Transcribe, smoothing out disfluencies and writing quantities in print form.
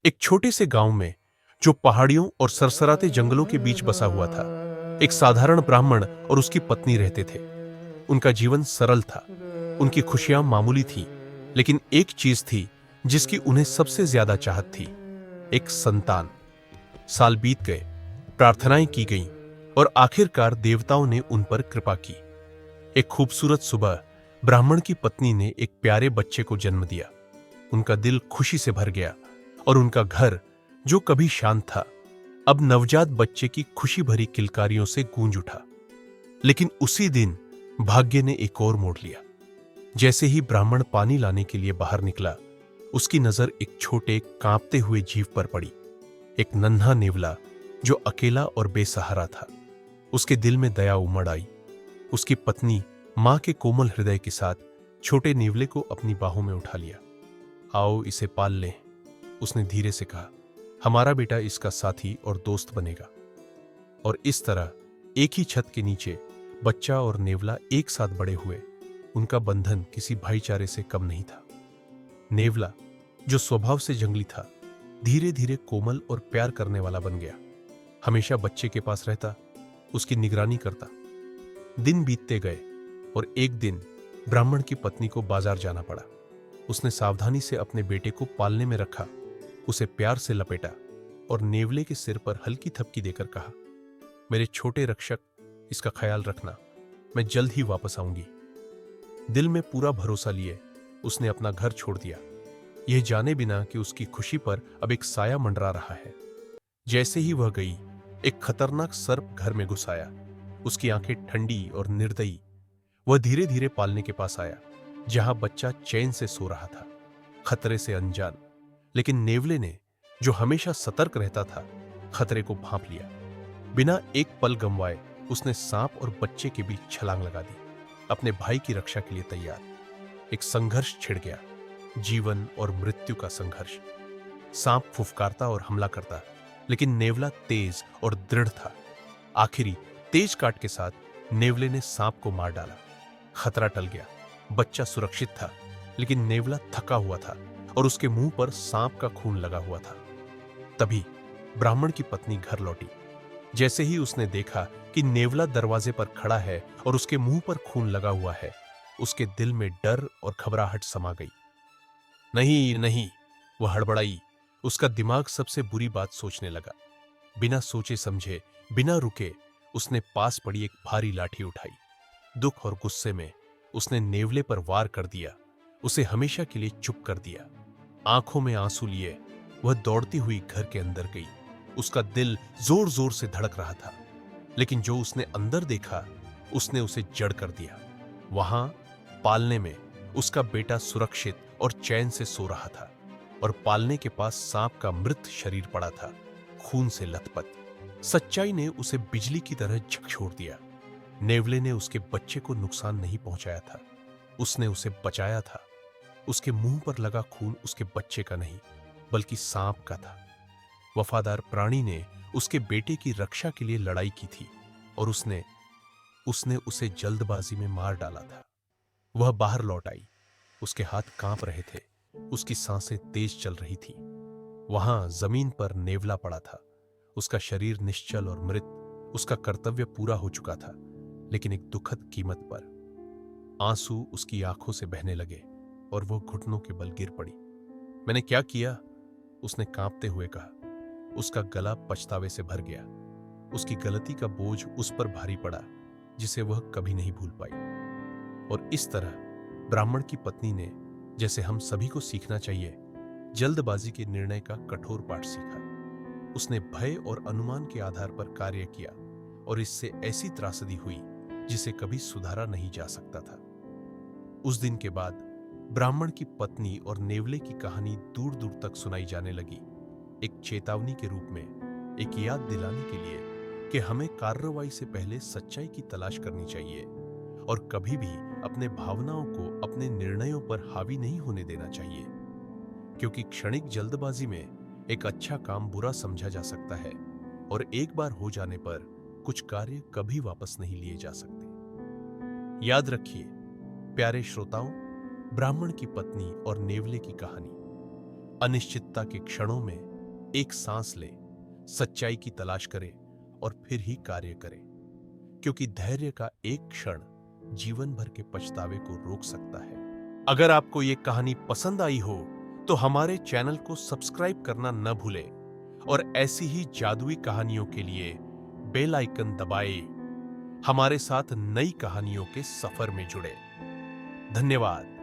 एक छोटे से गांव में, जो पहाड़ियों और सरसराते जंगलों के बीच बसा हुआ था, एक साधारण ब्राह्मण और उसकी पत्नी रहते थे। उनका जीवन सरल था, उनकी खुशियां मामूली थीं, लेकिन एक चीज थी जिसकी उन्हें सबसे ज्यादा चाहत थी, एक संतान। साल बीत गए, प्रार्थनाएं की गईं और आखिरकार देवताओं ने उन पर कृपा की। एक खूबसूरत सुबह ब्राह्मण की पत्नी ने एक प्यारे बच्चे को जन्म दिया। उनका दिल खुशी से भर गया और उनका घर, जो कभी शांत था, अब नवजात बच्चे की खुशी भरी किलकारियों से गूंज उठा। लेकिन उसी दिन भाग्य ने एक और मोड़ लिया। जैसे ही ब्राह्मण पानी लाने के लिए बाहर निकला, उसकी नजर एक छोटे कांपते हुए जीव पर पड़ी। एक नन्हा नेवला जो अकेला और बेसहारा था। उसके दिल में दया उमड़ आई। उसकी पत्नी मां के कोमल हृदय के साथ छोटे नेवले को अपनी बाहों में उठा लिया। आओ इसे पाल लें, उसने धीरे से कहा। हमारा बेटा इसका साथी और दोस्त बनेगा। और इस तरह एक ही छत के नीचे बच्चा और नेवला एक साथ बड़े हुए। उनका बंधन किसी भाईचारे से कम नहीं था। नेवला, जो स्वभाव से जंगली था, धीरे धीरे कोमल और प्यार करने वाला बन गया। हमेशा बच्चे के पास रहता, उसकी निगरानी करता। दिन बीतते गए और एक दिन ब्राह्मण की पत्नी को बाजार जाना पड़ा। उसने सावधानी से अपने बेटे को पालने में रखा, उसे प्यार से लपेटा और नेवले के सिर पर हल्की थपकी देकर कहा, मेरे छोटे रक्षक, इसका ख्याल रखना, मैं जल्द ही वापस आऊंगी। दिल में पूरा भरोसा लिए उसने अपना घर छोड़ दिया, यह जाने बिना कि उसकी खुशी पर अब एक साया मंडरा रहा है। जैसे ही वह गई, एक खतरनाक सर्प घर में घुस आया। उसकी आंखें ठंडी और निर्दयी। वह धीरे धीरे पालने के पास आया, जहां बच्चा चैन से सो रहा था, खतरे से अनजान। लेकिन नेवले ने, जो हमेशा सतर्क रहता था, खतरे को भांप लिया। बिना एक पल गंवाए उसने सांप और बच्चे के बीच छलांग लगा दी, अपने भाई की रक्षा के लिए तैयार। एक संघर्ष छिड़ गया, जीवन और मृत्यु का संघर्ष। सांप फुफकारता और हमला करता, लेकिन नेवला तेज और दृढ़ था। आखिरी तेज काट के साथ नेवले ने सांप को मार डाला। खतरा टल गया, बच्चा सुरक्षित था, लेकिन नेवला थका हुआ था और उसके मुंह पर सांप का खून लगा हुआ था। तभी ब्राह्मण की पत्नी घर लौटी। जैसे ही उसने देखा कि नेवला दरवाजे पर खड़ा है और उसके मुंह पर खून लगा हुआ है, उसके दिल में डर और घबराहट समा गई। नहीं नहीं, वह हड़बड़ाई। उसका दिमाग सबसे बुरी बात सोचने लगा। बिना सोचे समझे, बिना रुके, उसने पास पड़ी एक भारी लाठी उठाई। दुख और गुस्से में उसने नेवले पर वार कर दिया, उसे हमेशा के लिए चुप कर दिया। आंखों में आंसू लिए वह दौड़ती हुई घर के अंदर गई। उसका दिल जोर जोर से धड़क रहा था, लेकिन जो उसने अंदर देखा, उसने उसे जड़ कर दिया। वहां पालने में उसका बेटा सुरक्षित और चैन से सो रहा था, और पालने के पास सांप का मृत शरीर पड़ा था, खून से लथपथ। सच्चाई ने उसे बिजली की तरह झकझोर दिया। नेवले ने उसके बच्चे को नुकसान नहीं पहुंचाया था, उसने उसे बचाया था। उसके मुंह पर लगा खून उसके बच्चे का नहीं, बल्कि सांप का था। वफादार प्राणी ने उसके बेटे की रक्षा के लिए लड़ाई की थी, और उसने उसे जल्दबाजी में मार डाला था। वह बाहर लौट आई। उसके हाथ कांप रहे थे, उसकी सांसें तेज चल रही थी। वहां जमीन पर नेवला पड़ा था, उसका शरीर निश्चल और मृत। उसका कर्तव्य पूरा हो चुका था, लेकिन एक दुखद कीमत पर। आंसू उसकी आंखों से बहने लगे और वो घुटनों के बल गिर पड़ी। मैंने क्या किया? उसने कांपते हुए कहा। उसका गला पछतावे से भर गया। उसकी गलती का बोझ उस पर भारी पड़ा, जिसे वह कभी नहीं भूल पाई। और इस तरह ब्राह्मण की पत्नी ने, जैसे हम सभी को सीखना चाहिए, जल्दबाजी के निर्णय का कठोर पाठ सीखा। उसने भय और अनुमान के आधार पर कार्य किया, और इससे ऐसी त्रासदी हुई जिसे कभी सुधारा नहीं जा सकता था। उस दिन के बाद ब्राह्मण की पत्नी और नेवले की कहानी दूर दूर तक सुनाई जाने लगी, एक चेतावनी के रूप में, एक याद दिलाने के लिए कि हमें कार्रवाई से पहले सच्चाई की तलाश करनी चाहिए, और कभी भी अपने भावनाओं को अपने निर्णयों पर हावी नहीं होने देना चाहिए, क्योंकि क्षणिक जल्दबाजी में एक अच्छा काम बुरा समझा जा सकता है, और एक बार हो जाने पर कुछ कार्य कभी वापस नहीं लिए जा सकते। याद रखिए प्यारे श्रोताओं, ब्राह्मण की पत्नी और नेवले की कहानी अनिश्चितता के क्षणों में एक सांस लें, सच्चाई की तलाश करें और फिर ही कार्य करें, क्योंकि धैर्य का एक क्षण जीवन भर के पछतावे को रोक सकता है। अगर आपको यह कहानी पसंद आई हो तो हमारे चैनल को सब्सक्राइब करना न भूलें और ऐसी ही जादुई कहानियों के लिए बेल आइकन दबाएं। हमारे साथ नई कहानियों के सफर में जुड़े। धन्यवाद।